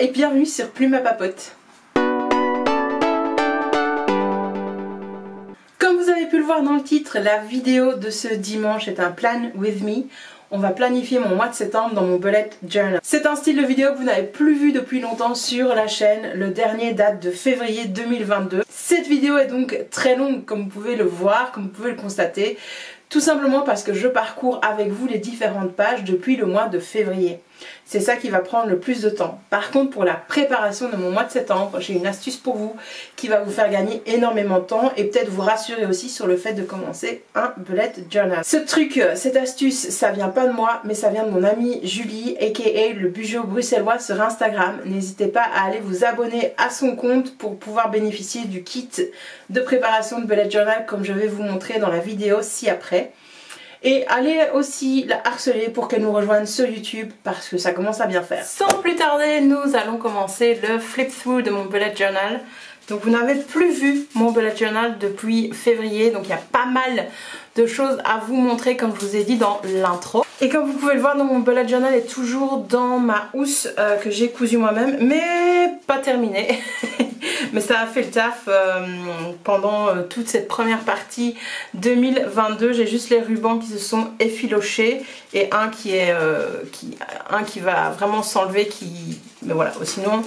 et bienvenue sur Plume à Papote. Comme vous avez pu le voir dans le titre, la vidéo de ce dimanche est un plan with me. On va planifier mon mois de septembre dans mon bullet journal. C'est un style de vidéo que vous n'avez plus vu depuis longtemps sur la chaîne. Le dernier date de février 2022. Cette vidéo est donc très longue comme vous pouvez le voir, comme vous pouvez le constater. Tout simplement parce que je parcours avec vous les différentes pages depuis le mois de février. C'est ça qui va prendre le plus de temps. Par contre, pour la préparation de mon mois de septembre, j'ai une astuce pour vous qui va vous faire gagner énormément de temps et peut-être vous rassurer aussi sur le fait de commencer un bullet journal. Ce truc, cette astuce, ça vient pas de moi, mais ça vient de mon amie Julie, aka le Bugeot bruxellois sur Instagram. N'hésitez pas à aller vous abonner à son compte pour pouvoir bénéficier du kit de préparation de bullet journal comme je vais vous montrer dans la vidéo ci-après. Et allez aussi la harceler pour qu'elle nous rejoigne sur YouTube parce que ça commence à bien faire. Sans plus tarder, nous allons commencer le flip through de mon bullet journal. Donc vous n'avez plus vu mon bullet journal depuis février, donc il y a pas mal de choses à vous montrer comme je vous ai dit dans l'intro. Et comme vous pouvez le voir, donc mon bullet journal est toujours dans ma housse que j'ai cousue moi-même, mais pas terminée. Mais ça a fait le taf pendant toute cette première partie 2022. J'ai juste les rubans qui se sont effilochés et un qui va vraiment s'enlever. Mais voilà, sinon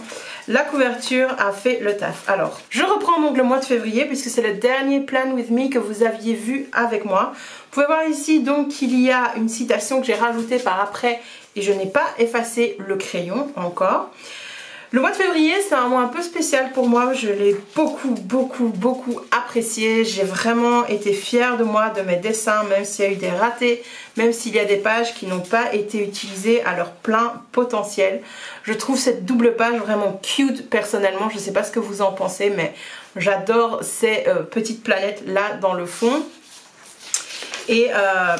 la couverture a fait le taf. Alors, je reprends donc le mois de février puisque c'est le dernier plan with me que vous aviez vu avec moi. Vous pouvez voir ici donc qu'il y a une citation que j'ai rajoutée par après et je n'ai pas effacé le crayon encore. Le mois de février, c'est un mois un peu spécial pour moi, je l'ai beaucoup apprécié, j'ai vraiment été fière de moi, de mes dessins, même s'il y a eu des ratés, même s'il y a des pages qui n'ont pas été utilisées à leur plein potentiel. Je trouve cette double page vraiment cute personnellement, je ne sais pas ce que vous en pensez, mais j'adore ces petites planètes là dans le fond. Et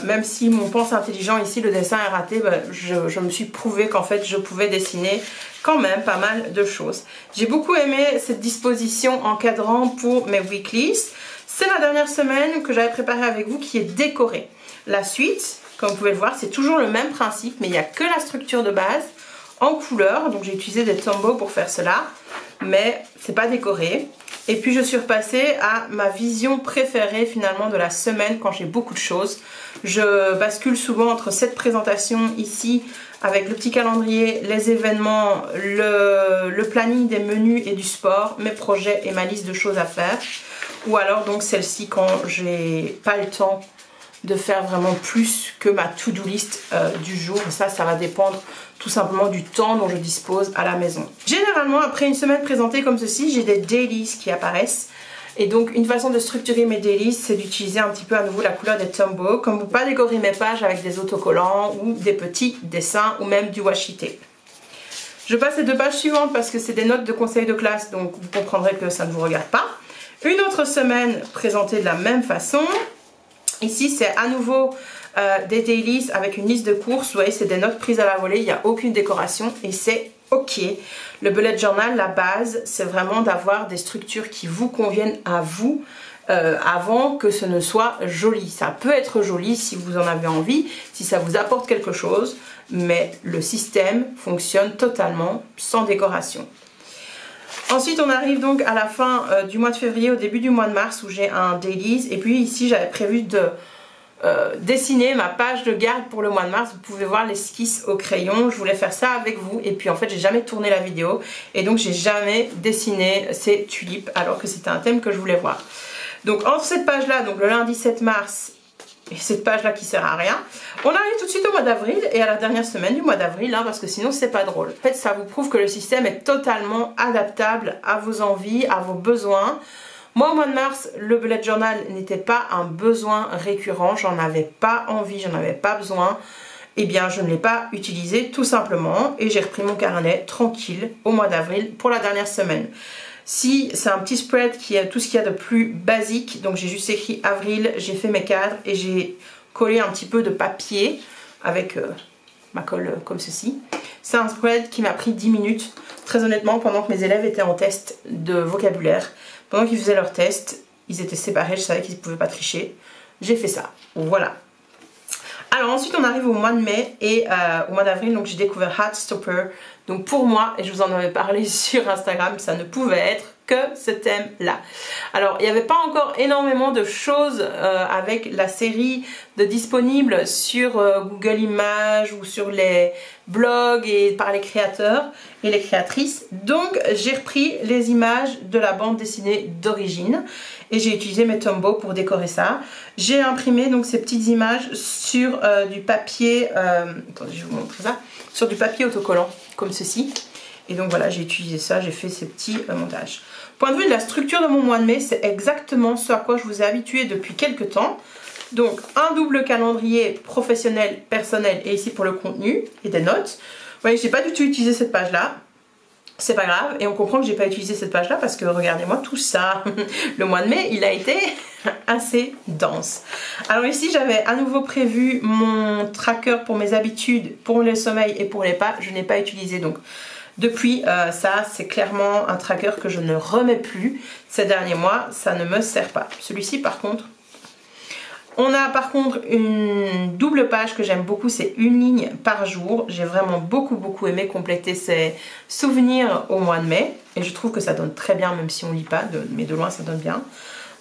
même si mon pense intelligent ici, le dessin est raté, bah, je me suis prouvé qu'en fait je pouvais dessiner quand même pas mal de choses. J'ai beaucoup aimé cette disposition encadrant pour mes weeklies. C'est la dernière semaine que j'avais préparée avec vous qui est décorée. La suite, comme vous pouvez le voir, c'est toujours le même principe, mais il n'y a que la structure de base en couleur. Donc j'ai utilisé des Tombow pour faire cela, mais c'est pas décoré. Et puis je suis repassée à ma vision préférée finalement de la semaine quand j'ai beaucoup de choses. Je bascule souvent entre cette présentation ici avec le petit calendrier, les événements, le planning des menus et du sport, mes projets et ma liste de choses à faire. Ou alors donc celle-ci quand j'ai pas le temps de faire vraiment plus que ma to-do list du jour. Et ça va dépendre tout simplement du temps dont je dispose à la maison. Généralement, après une semaine présentée comme ceci, j'ai des dailies qui apparaissent. Et donc, une façon de structurer mes dailies, c'est d'utiliser un petit peu à nouveau la couleur des Tombow. Comme vous pas décorer mes pages avec des autocollants ou des petits dessins ou même du washi tape. Je passe les deux pages suivantes parce que c'est des notes de conseil de classe, donc vous comprendrez que ça ne vous regarde pas. Une autre semaine présentée de la même façon. Ici, c'est à nouveau des dailies avec une liste de courses. Vous voyez, c'est des notes prises à la volée. Il n'y a aucune décoration et c'est ok. Le bullet journal, la base, c'est vraiment d'avoir des structures qui vous conviennent à vous avant que ce ne soit joli. Ça peut être joli si vous en avez envie, si ça vous apporte quelque chose, mais le système fonctionne totalement sans décoration. Ensuite, on arrive donc à la fin du mois de février, au début du mois de mars où j'ai un dailies. Et puis ici, j'avais prévu de dessiner ma page de garde pour le mois de mars. Vous pouvez voir l'esquisse au crayon. Je voulais faire ça avec vous. Et puis en fait, j'ai jamais tourné la vidéo. Et donc, j'ai jamais dessiné ces tulipes alors que c'était un thème que je voulais voir. Donc, entre cette page-là, donc le lundi 7 mars... et cette page là qui sert à rien, on arrive tout de suite au mois d'avril et à la dernière semaine du mois d'avril parce que sinon c'est pas drôle. En fait ça vous prouve que le système est totalement adaptable à vos envies, à vos besoins. Moi au mois de mars le bullet journal n'était pas un besoin récurrent, j'en avais pas envie, j'en avais pas besoin. Eh bien je ne l'ai pas utilisé tout simplement et j'ai repris mon carnet tranquille au mois d'avril pour la dernière semaine. Si c'est un petit spread qui a tout ce qu'il y a de plus basique, donc j'ai juste écrit avril, j'ai fait mes cadres et j'ai collé un petit peu de papier avec ma colle comme ceci. C'est un spread qui m'a pris 10 minutes, très honnêtement, pendant que mes élèves étaient en test de vocabulaire. Pendant qu'ils faisaient leur test, ils étaient séparés, je savais qu'ils ne pouvaient pas tricher. J'ai fait ça, voilà. Alors ensuite on arrive au mois de mai et au mois d'avril, donc j'ai découvert Heartstopper Donc pour moi, et je vous en avais parlé sur Instagram, ça ne pouvait être que ce thème là. Alors il n'y avait pas encore énormément de choses avec la série de disponibles sur Google Images ou sur les blogs et par les créateurs et les créatrices. Donc j'ai repris les images de la bande dessinée d'origine et j'ai utilisé mes Tombow pour décorer ça. J'ai imprimé donc ces petites images sur du papier, attendez je vais vous montrer ça, sur du papier autocollant comme ceci. Et donc voilà, j'ai utilisé ça, j'ai fait ces petits montages. Point de vue de la structure de mon mois de mai, c'est exactement ce à quoi je vous ai habitué depuis quelques temps. Donc un double calendrier professionnel, personnel et ici pour le contenu et des notes. Vous voyez, j'ai pas du tout utilisé cette page là. C'est pas grave et on comprend que j'ai pas utilisé cette page là parce que regardez-moi tout ça. Le mois de mai, il a été assez dense. Alors ici, j'avais à nouveau prévu mon tracker pour mes habitudes, pour le sommeil et pour les pas. Je n'ai pas utilisé donc. Depuis ça, c'est clairement un tracker que je ne remets plus ces derniers mois, ça ne me sert pas. Celui-ci par contre, on a par contre une double page que j'aime beaucoup, c'est une ligne par jour. J'ai vraiment beaucoup aimé compléter ces souvenirs au mois de mai et je trouve que ça donne très bien même si on lit pas, mais de loin ça donne bien.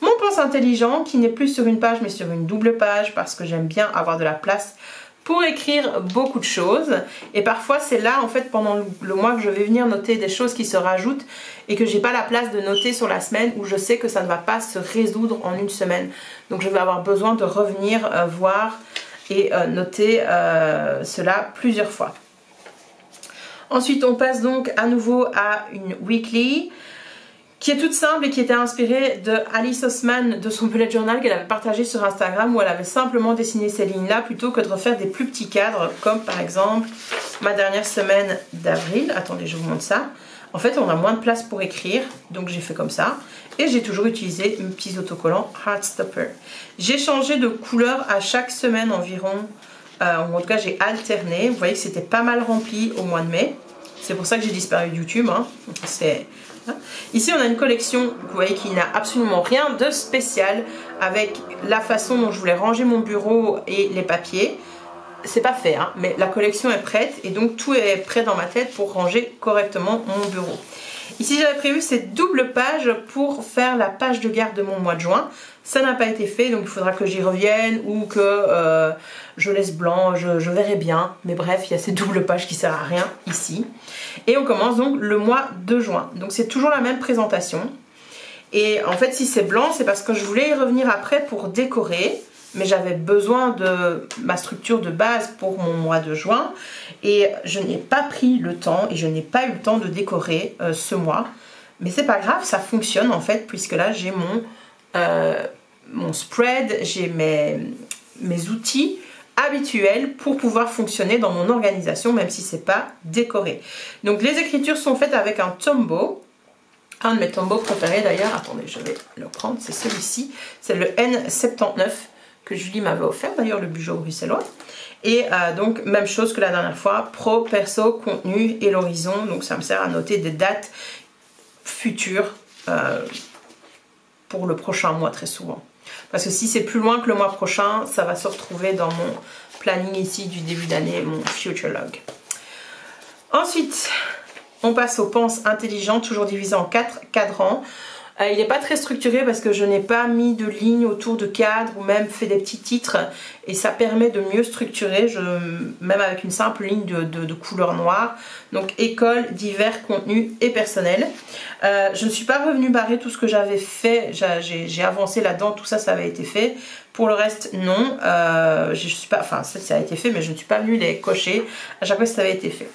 Mon pense intelligent qui n'est plus sur une page mais sur une double page parce que j'aime bien avoir de la place pour écrire beaucoup de choses et parfois c'est là en fait pendant le mois que je vais venir noter des choses qui se rajoutent et que j'ai pas la place de noter sur la semaine où je sais que ça ne va pas se résoudre en une semaine, donc je vais avoir besoin de revenir voir et noter cela plusieurs fois. Ensuite on passe donc à nouveau à une weekly qui est toute simple et qui était inspirée de Alice Osman, de son bullet journal qu'elle avait partagé sur Instagram où elle avait simplement dessiné ces lignes-là plutôt que de refaire des plus petits cadres comme par exemple ma dernière semaine d'avril. Attendez, je vous montre ça. En fait, on a moins de place pour écrire, donc j'ai fait comme ça. Et j'ai toujours utilisé mes petits autocollants Heartstopper. J'ai changé de couleur à chaque semaine environ. En tout cas, j'ai alterné. Vous voyez que c'était pas mal rempli au mois de mai. C'est pour ça que j'ai disparu de YouTube. Hein. Ici on a une collection, vous voyez, qui n'a absolument rien de spécial avec la façon dont je voulais ranger mon bureau et les papiers. C'est pas fait, hein, mais la collection est prête et donc tout est prêt dans ma tête pour ranger correctement mon bureau. Ici j'avais prévu cette double page pour faire la page de garde de mon mois de juin. Ça n'a pas été fait, donc il faudra que j'y revienne ou que je laisse blanc, je verrai bien. Mais bref, il y a cette double page qui sert à rien ici. Et on commence donc le mois de juin. Donc c'est toujours la même présentation. Et en fait, si c'est blanc, c'est parce que je voulais y revenir après pour décorer. Mais j'avais besoin de ma structure de base pour mon mois de juin. Et je n'ai pas pris le temps et je n'ai pas eu le temps de décorer ce mois. Mais c'est pas grave, ça fonctionne en fait, puisque là j'ai mon spread, j'ai mes outils habituels pour pouvoir fonctionner dans mon organisation, même si c'est pas décoré. Donc les écritures sont faites avec un Tombow. Un de mes Tombow préférés d'ailleurs, attendez, je vais le prendre, c'est celui-ci. C'est le N79 que Julie m'avait offert, d'ailleurs le Bugeot bruxellois. Et donc même chose que la dernière fois, pro, perso, contenu et l'horizon. Donc ça me sert à noter des dates futures pour le prochain mois très souvent. Parce que si c'est plus loin que le mois prochain, ça va se retrouver dans mon planning ici du début d'année, mon future log. Ensuite, on passe aux penses intelligentes, toujours divisées en 4 cadrans. Il n'est pas très structuré parce que je n'ai pas mis de lignes autour de cadres ou même fait des petits titres et ça permet de mieux structurer, même avec une simple ligne de couleur noire. Donc école, divers, contenu et personnel. Je ne suis pas revenue barrer tout ce que j'avais fait, j'ai avancé là-dedans, tout ça, ça avait été fait. Pour le reste, non. Je suis pas, enfin ça a été fait mais je ne suis pas venue les cocher à chaque fois que ça avait été fait.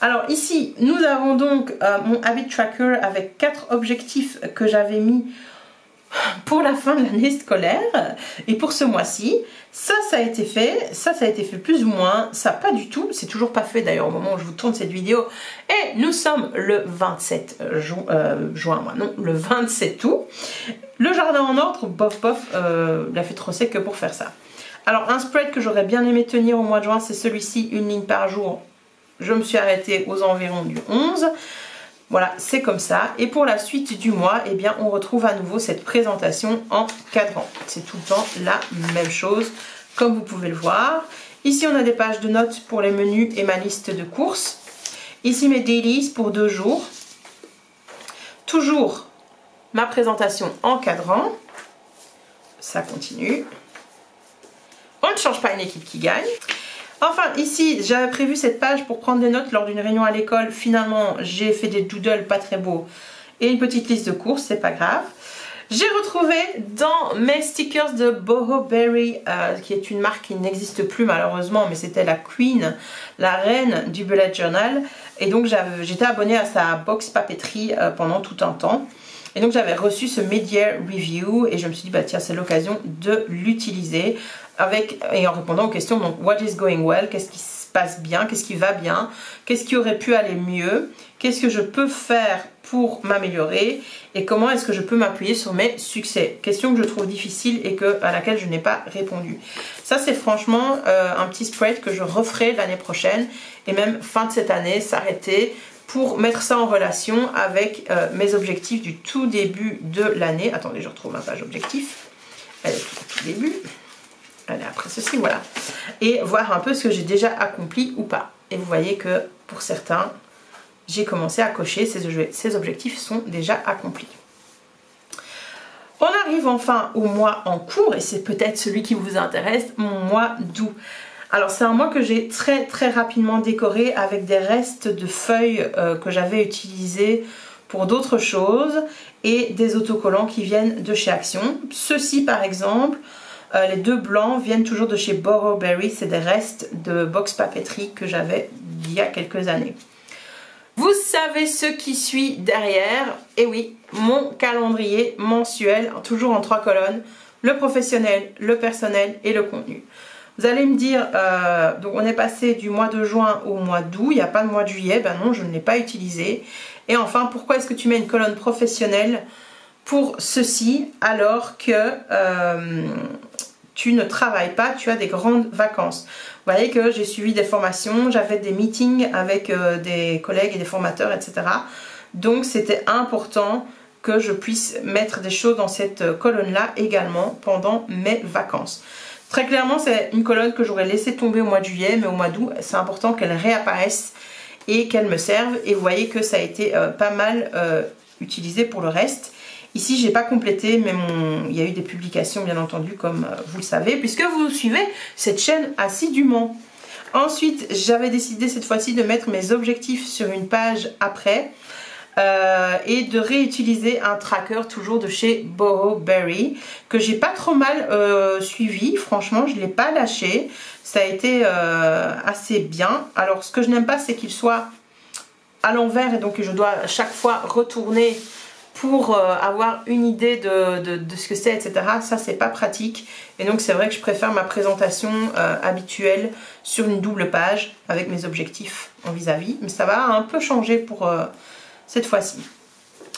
Alors ici, nous avons donc mon habit tracker avec 4 objectifs que j'avais mis pour la fin de l'année scolaire. Et pour ce mois-ci, ça a été fait. Ça a été fait plus ou moins. Ça pas du tout. C'est toujours pas fait d'ailleurs au moment où je vous tourne cette vidéo. Et nous sommes le 27 juin, non, le 27 août. Le jardin en ordre, bof, il a fait trop sec que pour faire ça. Alors un spread que j'aurais bien aimé tenir au mois de juin, c'est celui-ci, une ligne par jour. Je me suis arrêtée aux environs du 11. Voilà, c'est comme ça. Et pour la suite du mois, eh bien, on retrouve à nouveau cette présentation en cadran. C'est tout le temps la même chose, comme vous pouvez le voir. Ici, on a des pages de notes pour les menus et ma liste de courses. Ici mes dailies pour 2 jours. Toujours ma présentation en cadran. Ça continue. On ne change pas une équipe qui gagne. Enfin ici j'avais prévu cette page pour prendre des notes lors d'une réunion à l'école. Finalement j'ai fait des doodles pas très beaux et une petite liste de courses, c'est pas grave. J'ai retrouvé dans mes stickers de Boho Berry, qui est une marque qui n'existe plus malheureusement, mais c'était la queen, la reine du bullet journal. Et donc j'étais abonnée à sa box papeterie pendant tout un temps. Et donc j'avais reçu ce mid-year review et je me suis dit bah tiens c'est l'occasion de l'utiliser et en répondant aux questions donc what is going well, qu'est-ce qui se passe bien, qu'est-ce qui va bien, qu'est-ce qui aurait pu aller mieux, qu'est-ce que je peux faire pour m'améliorer et comment est-ce que je peux m'appuyer sur mes succès. Question que je trouve difficile et à laquelle je n'ai pas répondu. Ça c'est franchement un petit spread que je referai l'année prochaine et même fin de cette année s'arrêter pour mettre ça en relation avec mes objectifs du tout début de l'année. Attendez, je retrouve ma page objectif. Elle est au tout début. Elle est après ceci, voilà. Et voir un peu ce que j'ai déjà accompli ou pas. Et vous voyez que pour certains, j'ai commencé à cocher, ces objectifs sont déjà accomplis. On arrive enfin au mois en cours, et c'est peut-être celui qui vous intéresse, mon mois d'août. Alors c'est un mois que j'ai très rapidement décoré avec des restes de feuilles que j'avais utilisées pour d'autres choses et des autocollants qui viennent de chez Action. Ceux-ci par exemple, les 2 blancs viennent toujours de chez Boho Berry, c'est des restes de box papeterie que j'avais il y a quelques années. Vous savez ce qui suit derrière, et oui, mon calendrier mensuel, toujours en 3 colonnes, le professionnel, le personnel et le contenu. Vous allez me dire, donc on est passé du mois de juin au mois d'août, il n'y a pas de mois de juillet, ben non je ne l'ai pas utilisé. Et enfin pourquoi est-ce que tu mets une colonne professionnelle pour ceci alors que tu ne travailles pas, tu as des grandes vacances. Vous voyez que j'ai suivi des formations, j'avais des meetings avec des collègues et des formateurs, etc. Donc c'était important que je puisse mettre des choses dans cette colonne-là également pendant mes vacances. Très clairement, c'est une colonne que j'aurais laissé tomber au mois de juillet, mais au mois d'août, c'est important qu'elle réapparaisse et qu'elle me serve. Et vous voyez que ça a été pas mal utilisé pour le reste. Ici, je n'ai pas complété, mais il y a eu des publications, bien entendu, comme vous le savez, puisque vous suivez cette chaîne assidûment. Ensuite, j'avais décidé cette fois-ci de mettre mes objectifs sur une page après. Et de réutiliser un tracker toujours de chez Boho Berry que j'ai pas trop mal suivi, franchement je l'ai pas lâché, ça a été assez bien. Alors ce que je n'aime pas c'est qu'il soit à l'envers et donc je dois à chaque fois retourner pour avoir une idée de ce que c'est, etc. Ça c'est pas pratique et donc c'est vrai que je préfère ma présentation habituelle sur une double page avec mes objectifs en vis-à-vis, mais ça va un peu changer pour cette fois-ci.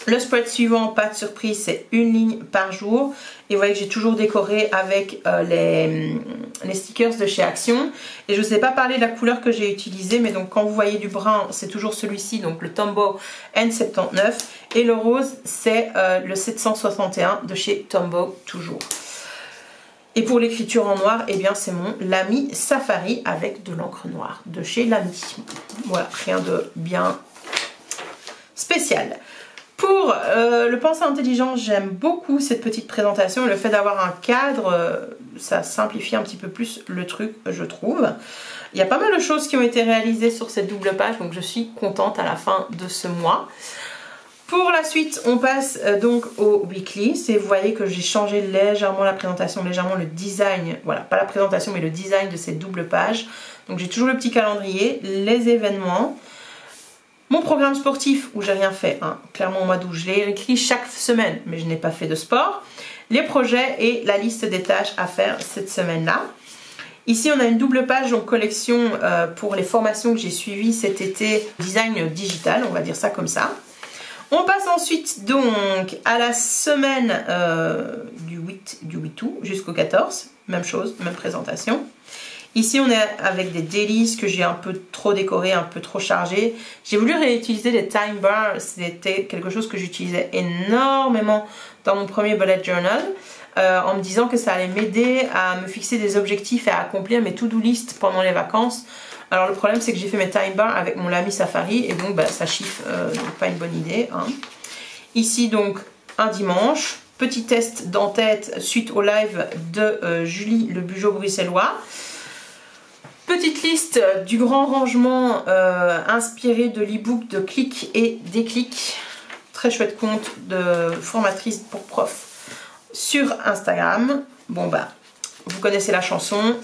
Le spread suivant, pas de surprise, c'est une ligne par jour. Et vous voyez que j'ai toujours décoré avec les stickers de chez Action. Et je ne vous ai pas parlé de la couleur que j'ai utilisée, mais donc quand vous voyez du brun, c'est toujours celui-ci, donc le Tombow N79. Et le rose, c'est le 761 de chez Tombow, toujours. Et pour l'écriture en noir, eh bien c'est mon Lamy Safari avec de l'encre noire de chez Lamy. Voilà, rien de bien spécial. Pour le pensée intelligent, j'aime beaucoup cette petite présentation. Le fait d'avoir un cadre, ça simplifie un petit peu plus le truc, je trouve. Il y a pas mal de choses qui ont été réalisées sur cette double page, donc je suis contente à la fin de ce mois. Pour la suite, on passe donc au weekly. Vous voyez que j'ai changé légèrement la présentation, légèrement le design. Voilà, pas la présentation, mais le design de cette double page. Donc j'ai toujours le petit calendrier, les événements. Mon programme sportif où j'ai rien fait, hein, clairement au mois d'août, je l'ai écrit chaque semaine, mais je n'ai pas fait de sport. Les projets et la liste des tâches à faire cette semaine-là. Ici, on a une double page, donc collection pour les formations que j'ai suivies cet été, design digital, on va dire ça comme ça. On passe ensuite donc à la semaine du 8 août jusqu'au 14, même chose, même présentation. Ici on est avec des dailies que j'ai un peu trop décoré, un peu trop chargé. J'ai voulu réutiliser les time bars, c'était quelque chose que j'utilisais énormément dans mon premier bullet journal. En me disant que ça allait m'aider à me fixer des objectifs et à accomplir mes to-do list pendant les vacances. Alors le problème c'est que j'ai fait mes time bars avec mon Lamy Safari et donc bah, ça chiffre, donc pas une bonne idée. Hein. Ici donc un dimanche, petit test d'en-tête suite au live de Julie le Bugeot bruxellois. Petite liste du grand rangement inspiré de l'e-book de Clic et Déclic. Très chouette compte de formatrice pour prof sur Instagram. Bon bah, vous connaissez la chanson.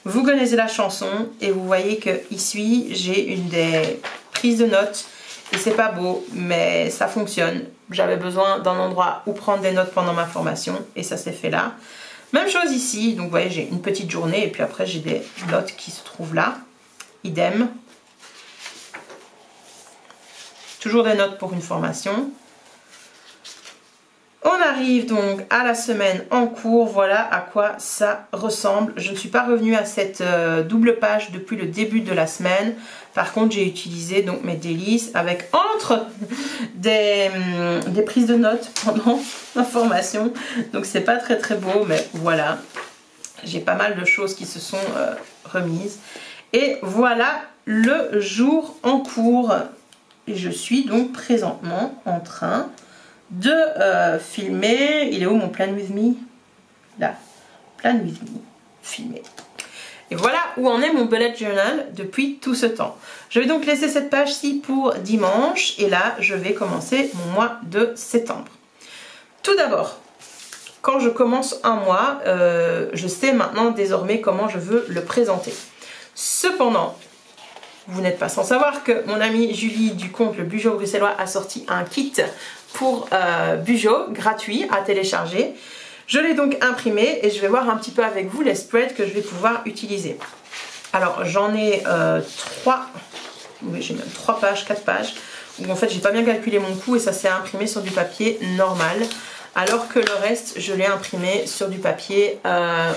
Vous connaissez la chanson et vous voyez que ici j'ai une des prises de notes et c'est pas beau mais ça fonctionne. J'avais besoin d'un endroit où prendre des notes pendant ma formation et ça s'est fait là. Même chose ici, donc vous voyez j'ai une petite journée et puis après j'ai des notes qui se trouvent là. Idem. Toujours des notes pour une formation. On arrive donc à la semaine en cours, voilà à quoi ça ressemble. Je ne suis pas revenue à cette double page depuis le début de la semaine. Par contre, j'ai utilisé donc mes délices avec entre des prises de notes pendant ma formation. Donc c'est pas très très beau, mais voilà. J'ai pas mal de choses qui se sont remises. Et voilà le jour en cours. Et je suis donc présentement en train de filmer. Il est où mon plan with me? Là, plan with me, filmé. Et voilà où en est mon bullet journal depuis tout ce temps. Je vais donc laisser cette page-ci pour dimanche et là je vais commencer mon mois de septembre. Tout d'abord, quand je commence un mois, je sais maintenant désormais comment je veux le présenter. Cependant, vous n'êtes pas sans savoir que mon amie Julie du compte le Bugeot bruxellois a sorti un kit pour Bugeot gratuit à télécharger. Je l'ai donc imprimé et je vais voir un petit peu avec vous les spreads que je vais pouvoir utiliser. Alors j'en ai 3, oui j'ai même 3 pages, 4 pages, où en fait j'ai pas bien calculé mon coût et ça s'est imprimé sur du papier normal, alors que le reste je l'ai imprimé sur du papier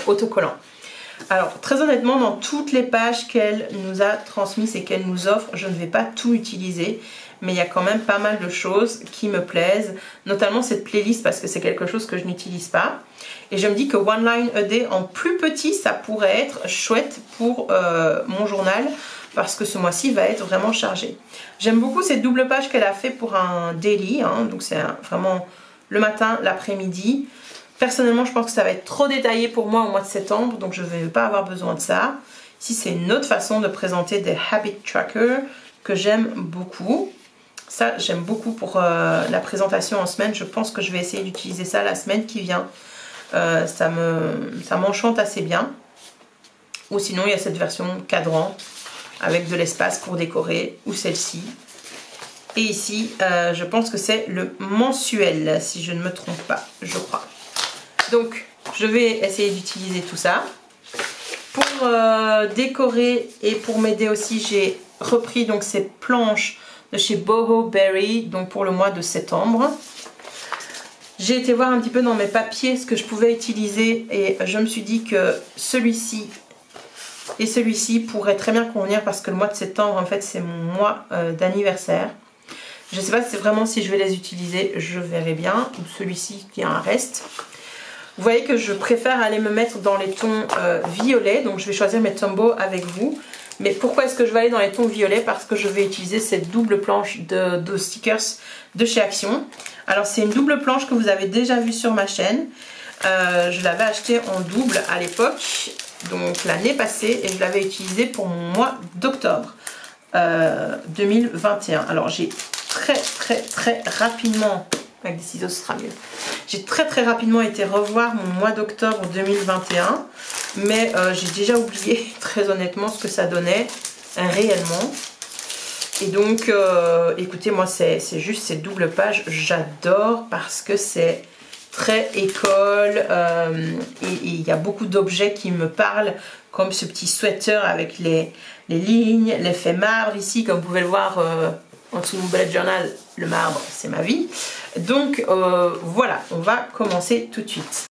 autocollant. Alors très honnêtement, dans toutes les pages qu'elle nous a transmises et qu'elle nous offre, je ne vais pas tout utiliser, mais il y a quand même pas mal de choses qui me plaisent, notamment cette playlist parce que c'est quelque chose que je n'utilise pas. Et je me dis que One Line a Day en plus petit, ça pourrait être chouette pour mon journal parce que ce mois-ci va être vraiment chargé. J'aime beaucoup cette double page qu'elle a fait pour un daily, hein, donc c'est vraiment le matin, l'après-midi. Personnellement, je pense que ça va être trop détaillé pour moi au mois de septembre, donc je ne vais pas avoir besoin de ça. Ici, c'est une autre façon de présenter des habit trackers que j'aime beaucoup. Ça, j'aime beaucoup pour la présentation en semaine. Je pense que je vais essayer d'utiliser ça la semaine qui vient. Ça m'enchante assez bien. Ou sinon, il y a cette version cadran avec de l'espace pour décorer, ou celle-ci. Et ici, je pense que c'est le mensuel, si je ne me trompe pas, je crois. Donc, je vais essayer d'utiliser tout ça. Pour décorer et pour m'aider aussi, j'ai repris donc ces planches de chez Boho Berry, donc pour le mois de septembre. J'ai été voir un petit peu dans mes papiers ce que je pouvais utiliser et je me suis dit que celui-ci et celui-ci pourraient très bien convenir parce que le mois de septembre, en fait, c'est mon mois d'anniversaire. Je ne sais pas vraiment si je vais les utiliser, je verrai bien. Ou celui-ci qui a un reste. Vous voyez que je préfère aller me mettre dans les tons violets, donc je vais choisir mes Tombow avec vous. Mais pourquoi est-ce que je vais aller dans les tons violets? Parce que je vais utiliser cette double planche de stickers de chez Action. Alors c'est une double planche que vous avez déjà vue sur ma chaîne. Je l'avais achetée en double à l'époque, donc l'année passée, et je l'avais utilisée pour mon mois d'octobre 2021. Alors j'ai très rapidement... Avec des ciseaux ce sera mieux. J'ai très rapidement été revoir mon mois d'octobre 2021, mais j'ai déjà oublié très honnêtement ce que ça donnait réellement. Et donc écoutez, moi c'est juste ces doubles pages, j'adore parce que c'est très école et il y a beaucoup d'objets qui me parlent, comme ce petit sweater avec les lignes, l'effet marbre ici, comme vous pouvez le voir en dessous de mon bullet journal, le marbre c'est ma vie. Donc voilà, on va commencer tout de suite.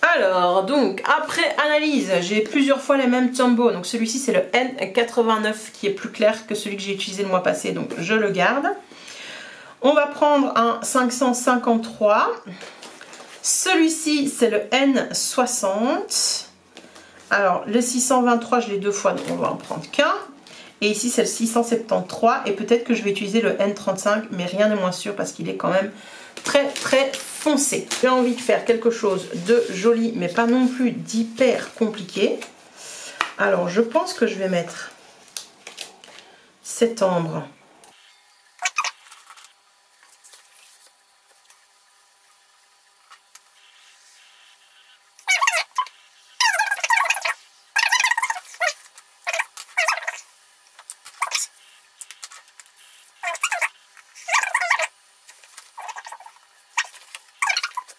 Alors, donc, après analyse, j'ai plusieurs fois les mêmes Tombow. Donc celui-ci c'est le N89 qui est plus clair que celui que j'ai utilisé le mois passé, donc je le garde. On va prendre un 553. Celui-ci c'est le N60. Alors le 623 je l'ai 2 fois, donc on va en prendre qu'un. Et ici c'est le 673 et peut-être que je vais utiliser le N35, mais rien n'est moins sûr parce qu'il est quand même très très foncé. J'ai envie de faire quelque chose de joli mais pas non plus d'hyper compliqué. Alors je pense que je vais mettre cet ambre.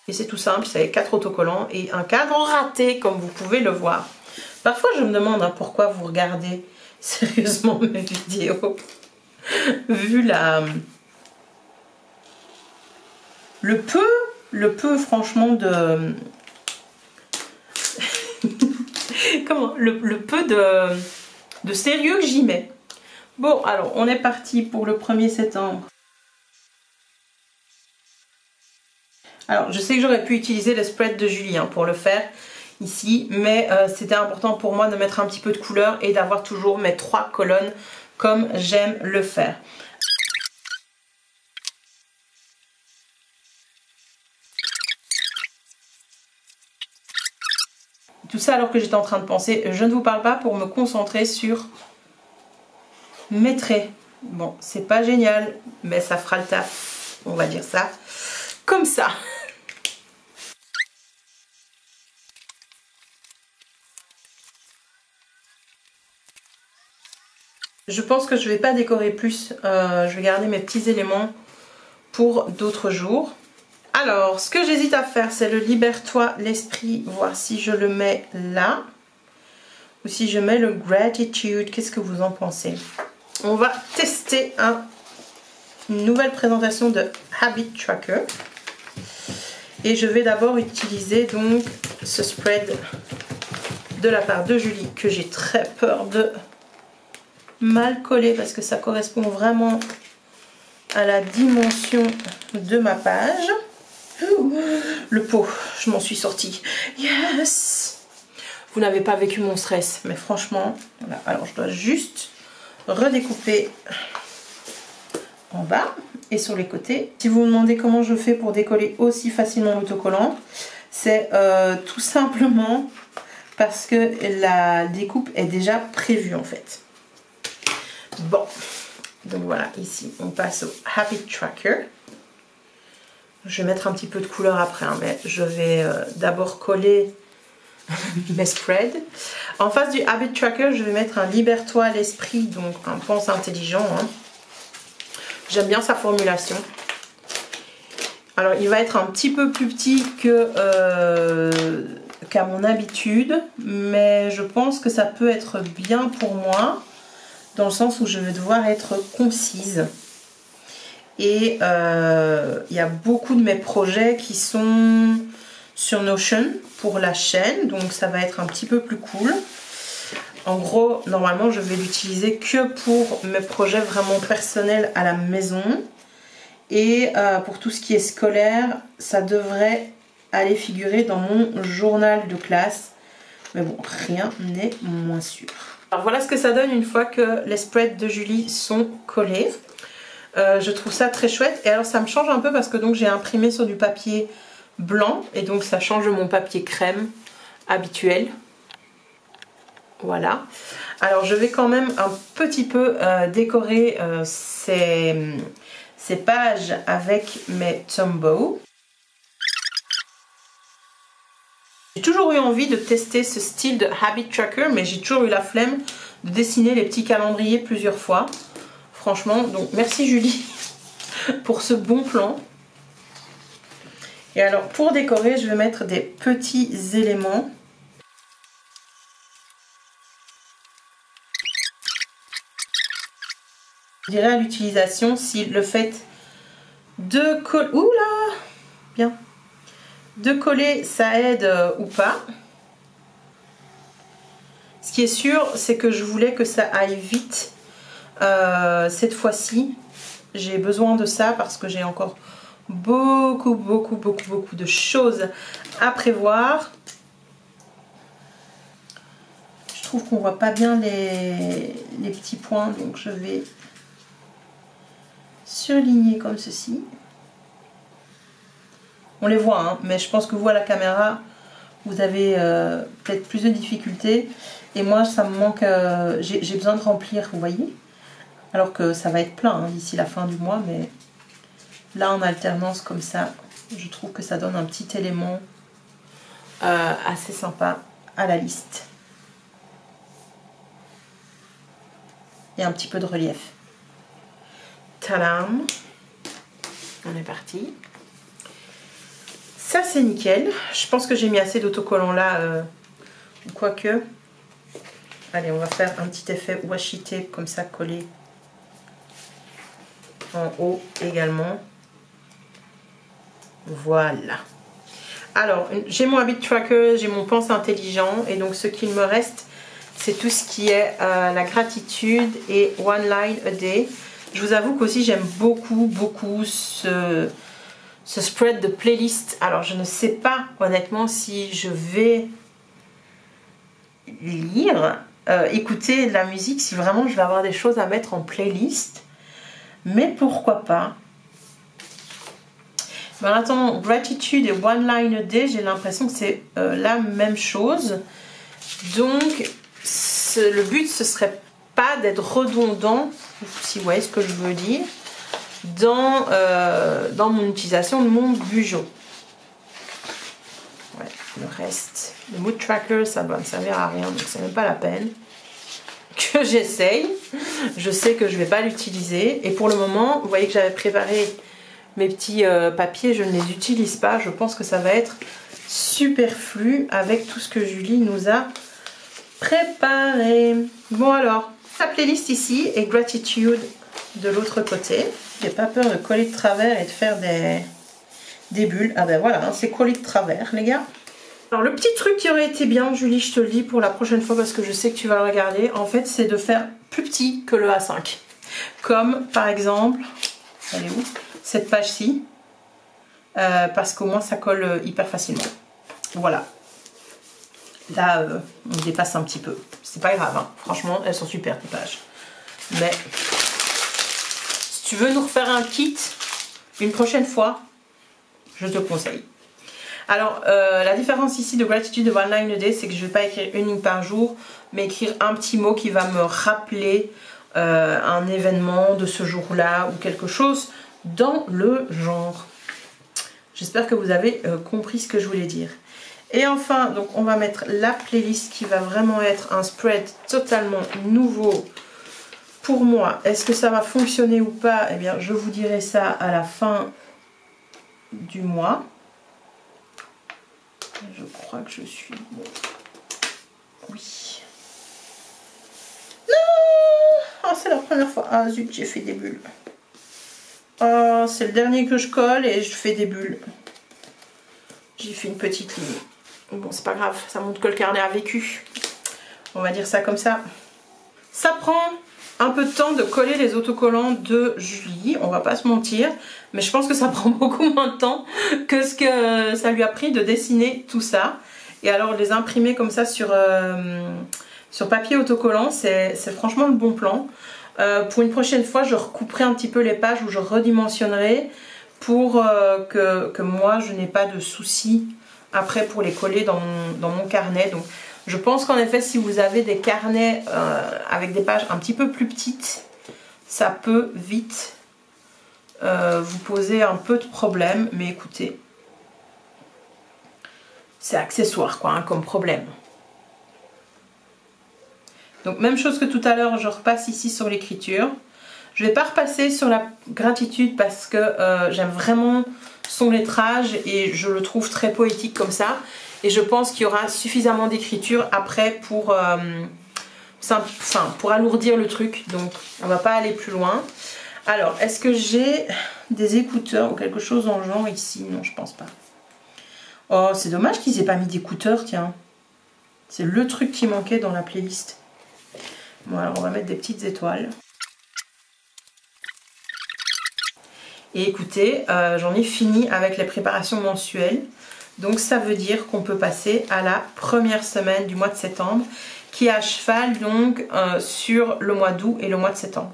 Et c'est tout simple, c'est 4 autocollants et un cadre raté comme vous pouvez le voir. Parfois je me demande pourquoi vous regardez sérieusement mes vidéos. Vu le peu franchement de... Comment le peu de sérieux que j'y mets. Bon alors on est parti pour le 1er septembre. Alors je sais que j'aurais pu utiliser le spread de Julie pour le faire ici, mais c'était important pour moi de mettre un petit peu de couleur et d'avoir toujours mes 3 colonnes comme j'aime le faire. Tout ça alors que j'étais en train de penser, je ne vous parle pas pour me concentrer sur mes traits. Bon, c'est pas génial, mais ça fera le taf, on va dire ça comme ça. Je pense que je ne vais pas décorer plus, je vais garder mes petits éléments pour d'autres jours. Alors, ce que j'hésite à faire, c'est le Libère-toi l'esprit, voir si je le mets là ou si je mets le Gratitude. Qu'est-ce que vous en pensez? On va tester une nouvelle présentation de Habit Tracker. Et je vais d'abord utiliser donc ce spread de la part de Julie que j'ai très peur de mal coller parce que ça correspond vraiment à la dimension de ma page. Le pot, je m'en suis sortie. Yes! Vous n'avez pas vécu mon stress, mais franchement, voilà. Alors je dois juste redécouper en bas et sur les côtés. Si vous me demandez comment je fais pour décoller aussi facilement l'autocollant, c'est tout simplement parce que la découpe est déjà prévue en fait. Bon, donc voilà, ici on passe au Habit Tracker. Je vais mettre un petit peu de couleur après, mais je vais d'abord coller mes spreads. En face du Habit Tracker, je vais mettre un Libère-toi l'esprit, donc un pense intelligent. J'aime bien sa formulation. Alors il va être un petit peu plus petit qu'à mon habitude, mais je pense que ça peut être bien pour moi, dans le sens où je vais devoir être concise. Et il y a beaucoup de mes projets qui sont sur Notion pour la chaîne, donc ça va être un petit peu plus cool. En gros, normalement, je vais l'utiliser que pour mes projets vraiment personnels à la maison. Et pour tout ce qui est scolaire, ça devrait aller figurer dans mon journal de classe. Mais bon, rien n'est moins sûr. Alors voilà ce que ça donne une fois que les spreads de Julie sont collés. Je trouve ça très chouette. Et alors ça me change un peu parce que donc j'ai imprimé sur du papier blanc. Et donc ça change de mon papier crème habituel. Voilà. Alors je vais quand même un petit peu décorer ces pages avec mes Tombow. J'ai toujours eu envie de tester ce style de Habit Tracker, mais j'ai toujours eu la flemme de dessiner les petits calendriers plusieurs fois. Franchement, donc merci Julie pour ce bon plan. Et alors pour décorer, je vais mettre des petits éléments. Je dirais à l'utilisation si le fait de coller... Oula! Bien. De coller, ça aide ou pas. Ce qui est sûr, c'est que je voulais que ça aille vite. Cette fois-ci, j'ai besoin de ça parce que j'ai encore beaucoup de choses à prévoir. trouve qu'on voit pas bien les petits points, donc je vais surligner comme ceci. On les voit, hein, mais je pense que vous à la caméra, vous avez peut-être plus de difficultés. Et moi, ça me manque, j'ai besoin de remplir, vous voyez. Alors que ça va être plein hein, d'ici la fin du mois, mais là en alternance comme ça, je trouve que ça donne un petit élément assez sympa à la liste. Et un petit peu de relief. Tadam! On est parti. Ça c'est nickel. Je pense que j'ai mis assez d'autocollants là, quoique. Allez, on va faire un petit effet washi tape comme ça collé en haut également. Voilà. Alors, j'ai mon habit tracker, j'ai mon pense intelligent et donc ce qu'il me reste, c'est tout ce qui est la gratitude et one line a day. Je vous avoue qu'aussi j'aime beaucoup ce spread de playlist. Alors je ne sais pas honnêtement si je vais lire, écouter de la musique, si vraiment je vais avoir des choses à mettre en playlist. Mais pourquoi pas. Mais en attendant, gratitude et one line a day, j'ai l'impression que c'est la même chose. Donc le but ce serait pas d'être redondant, si vous voyez ce que je veux dire, dans mon utilisation de mon bugeot. Ouais, le reste, le mood tracker, ça va me servir à rien, donc c'est même pas la peine que j'essaye. Je sais que je vais pas l'utiliser et pour le moment, vous voyez que j'avais préparé mes petits papiers, je ne les utilise pas. Je pense que ça va être superflu avec tout ce que Julie nous a préparé. Bon alors, la playlist ici et gratitude de l'autre côté. J'ai pas peur de coller de travers et de faire des bulles. Ah ben voilà, hein, c'est collé de travers les gars. Alors le petit truc qui aurait été bien, Julie, je te le dis pour la prochaine fois parce que je sais que tu vas le regarder, en fait c'est de faire plus petit que le A5. Comme par exemple, elle est où, cette page-ci, parce qu'au moins ça colle hyper facilement. Voilà. Là, on dépasse un petit peu. C'est pas grave, hein. Franchement, elles sont super tes pages. Mais si tu veux nous refaire un kit une prochaine fois, je te conseille. Alors, la différence ici de gratitude de one line a day, c'est que je ne vais pas écrire une ligne par jour, mais écrire un petit mot qui va me rappeler un événement de ce jour-là ou quelque chose dans le genre. J'espère que vous avez compris ce que je voulais dire. Et enfin, donc on va mettre la playlist qui va vraiment être un spread totalement nouveau pour moi. Est-ce que ça va fonctionner ou pas? Eh bien, je vous dirai ça à la fin du mois. Je crois que je suis bon. Oui. Non! Oh, c'est la première fois. Ah zut, j'ai fait des bulles. Oh, c'est le dernier que je colle et je fais des bulles. J'ai fait une petite ligne. Bon, c'est pas grave, ça montre que le carnet a vécu. On va dire ça comme ça. Ça prend un peu de temps de coller les autocollants de Julie, on va pas se mentir. Mais je pense que ça prend beaucoup moins de temps que ce que ça lui a pris de dessiner tout ça. Et alors les imprimer comme ça sur papier autocollant, c'est franchement le bon plan. Pour une prochaine fois, je recouperai un petit peu les pages où je redimensionnerai pour que moi je n'ai pas de soucis après pour les coller dans mon carnet. Donc je pense qu'en effet si vous avez des carnets avec des pages un petit peu plus petites, ça peut vite vous poser un peu de problème. Mais écoutez, c'est accessoire quoi, hein, comme problème. Donc même chose que tout à l'heure, je repasse ici sur l'écriture. Je ne vais pas repasser sur la gratitude parce que j'aime vraiment son lettrage et je le trouve très poétique comme ça. Et je pense qu'il y aura suffisamment d'écriture après pour alourdir le truc. Donc on va pas aller plus loin. Alors, est-ce que j'ai des écouteurs ou quelque chose dans le genre ici? Non, je pense pas. Oh, c'est dommage qu'ils aient pas mis d'écouteurs, tiens. C'est le truc qui manquait dans la playlist. Bon, alors on va mettre des petites étoiles. Et écoutez, j'en ai fini avec les préparations mensuelles. Donc ça veut dire qu'on peut passer à la première semaine du mois de septembre qui est à cheval donc sur le mois d'août et le mois de septembre.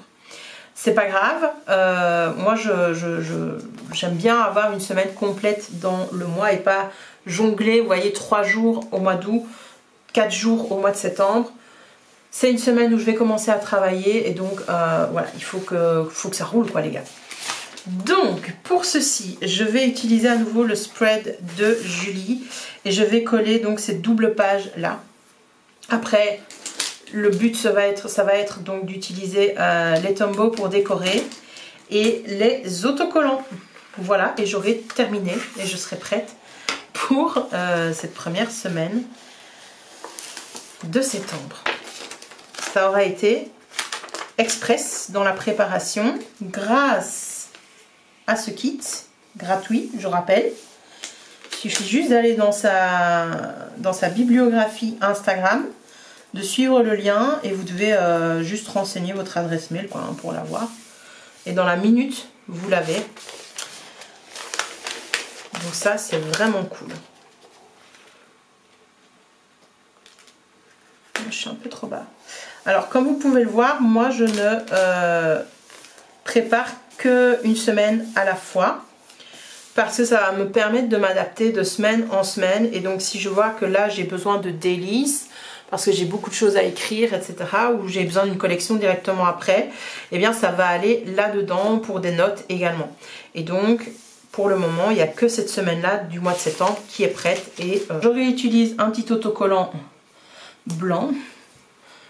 C'est pas grave, moi j'aime bien avoir une semaine complète dans le mois et pas jongler, vous voyez, 3 jours au mois d'août, 4 jours au mois de septembre. C'est une semaine où je vais commencer à travailler et donc voilà, il faut que ça roule quoi les gars. Donc pour ceci, je vais utiliser à nouveau le spread de Julie et je vais coller donc cette double page là. Après, le but ça va être donc d'utiliser les Tombow pour décorer et les autocollants. Voilà, et j'aurai terminé et je serai prête pour cette première semaine de septembre. Ça aura été express dans la préparation grâce à ce kit gratuit, je rappelle. Il suffit juste d'aller dans sa bibliographie Instagram, de suivre le lien et vous devez juste renseigner votre adresse mail quoi, hein, pour l'avoir. Et dans la minute, vous l'avez. Donc ça, c'est vraiment cool. Je suis un peu trop bas. Alors, comme vous pouvez le voir, moi, je ne prépare qu'une semaine à la fois. Parce que ça va me permettre de m'adapter de semaine en semaine. Et donc, si je vois que là, j'ai besoin de dailies, parce que j'ai beaucoup de choses à écrire, etc., ou j'ai besoin d'une collection directement après, eh bien, ça va aller là-dedans pour des notes également. Et donc, pour le moment, il n'y a que cette semaine-là du mois de septembre qui est prête. Et je réutilise un petit autocollant blanc,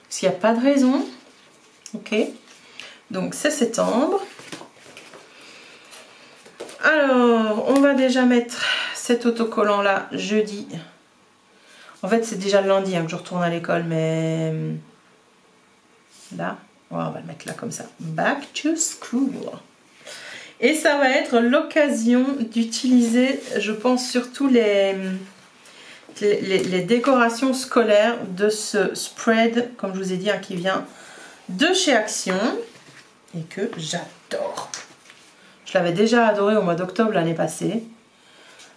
parce qu'il n'y a pas de raison. Ok, donc c'est septembre. Alors, on va déjà mettre cet autocollant là jeudi. En fait, c'est déjà le lundi hein, que je retourne à l'école, mais là, on va le mettre là comme ça. Back to school. Et ça va être l'occasion d'utiliser, je pense, surtout les décorations scolaires de ce spread, comme je vous ai dit, hein, qui vient de chez Action et que j'adore. Je l'avais déjà adoré au mois d'octobre l'année passée.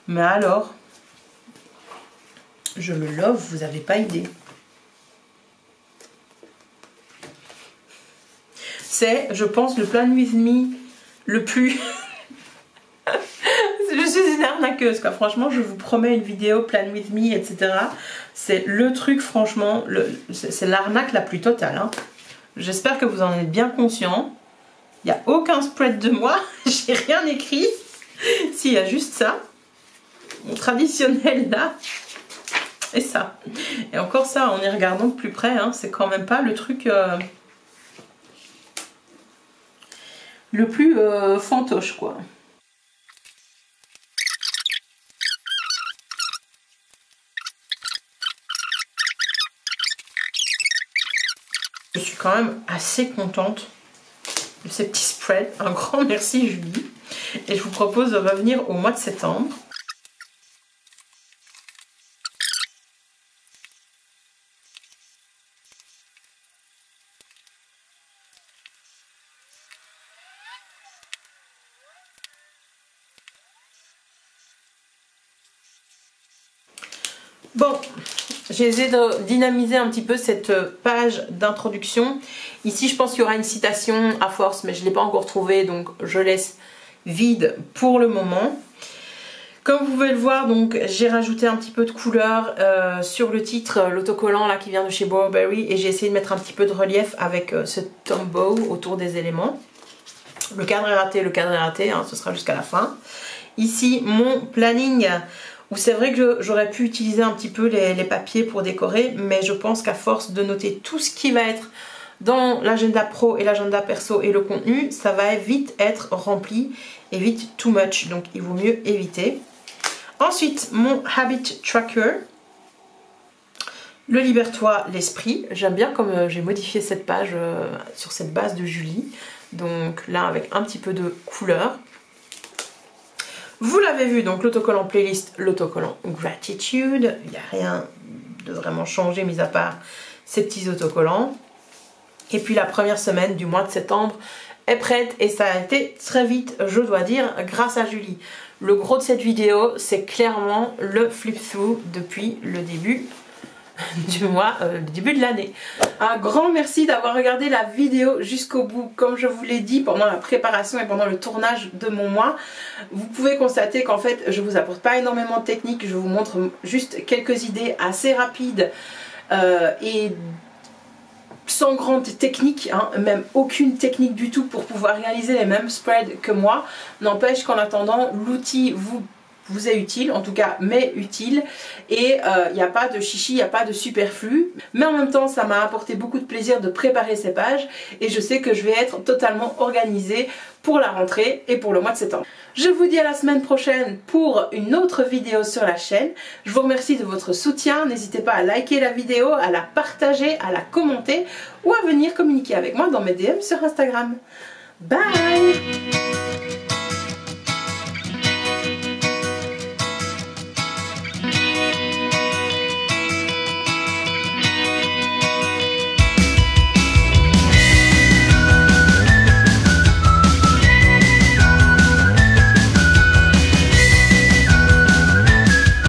Mais alors, je le love, vous n'avez pas idée. C'est, je pense, le Plan With Me le plus... Je suis une arnaqueuse, quoi. Franchement, je vous promets une vidéo Plan With Me, etc. C'est le truc, franchement, c'est l'arnaque la plus totale. Hein. J'espère que vous en êtes bien conscients. Il n'y a aucun spread de moi, j'ai rien écrit. S'il y a juste ça, mon traditionnel là, et ça. Et encore ça, en y regardant de plus près, hein, c'est quand même pas le truc le plus fantoche quoi. Je suis quand même assez contente de ces petits spreads. Un grand merci Julie. Et je vous propose de revenir au mois de septembre. Bon, j'ai essayé de dynamiser un petit peu cette page d'introduction. Ici, je pense qu'il y aura une citation à force, mais je ne l'ai pas encore trouvée, donc je laisse vide pour le moment. Comme vous pouvez le voir, donc j'ai rajouté un petit peu de couleur sur le titre, l'autocollant là qui vient de chez Burberry, et j'ai essayé de mettre un petit peu de relief avec ce Tombow autour des éléments. Le cadre est raté, hein, ce sera jusqu'à la fin. Ici, mon planning, où c'est vrai que j'aurais pu utiliser un petit peu les papiers pour décorer, mais je pense qu'à force de noter tout ce qui va être dans l'agenda pro et l'agenda perso et le contenu, ça va vite être rempli et vite too much, donc il vaut mieux éviter. Ensuite, mon habit tracker, le libère-toi l'esprit. J'aime bien comme j'ai modifié cette page sur cette base de Julie, donc là avec un petit peu de couleur. Vous l'avez vu, donc l'autocollant playlist, l'autocollant gratitude, il n'y a rien de vraiment changé mis à part ces petits autocollants. Et puis la première semaine du mois de septembre, est prête et ça a été très vite, je dois dire, grâce à Julie. Le gros de cette vidéo, c'est clairement le flip-through depuis le début du mois, le début de l'année. Un grand merci d'avoir regardé la vidéo jusqu'au bout. Comme je vous l'ai dit pendant la préparation et pendant le tournage de mon mois, vous pouvez constater qu'en fait je vous apporte pas énormément de techniques, je vous montre juste quelques idées assez rapides et sans grande technique, hein, même aucune technique du tout pour pouvoir réaliser les mêmes spreads que moi. N'empêche qu'en attendant, l'outil vous est utile, en tout cas m'est utile, et il n'y a pas de chichi, il n'y a pas de superflu, mais en même temps ça m'a apporté beaucoup de plaisir de préparer ces pages et je sais que je vais être totalement organisée pour la rentrée et pour le mois de septembre. Je vous dis à la semaine prochaine pour une autre vidéo sur la chaîne. Je vous remercie de votre soutien, n'hésitez pas à liker la vidéo, à la partager, à la commenter ou à venir communiquer avec moi dans mes DM sur Instagram. Bye!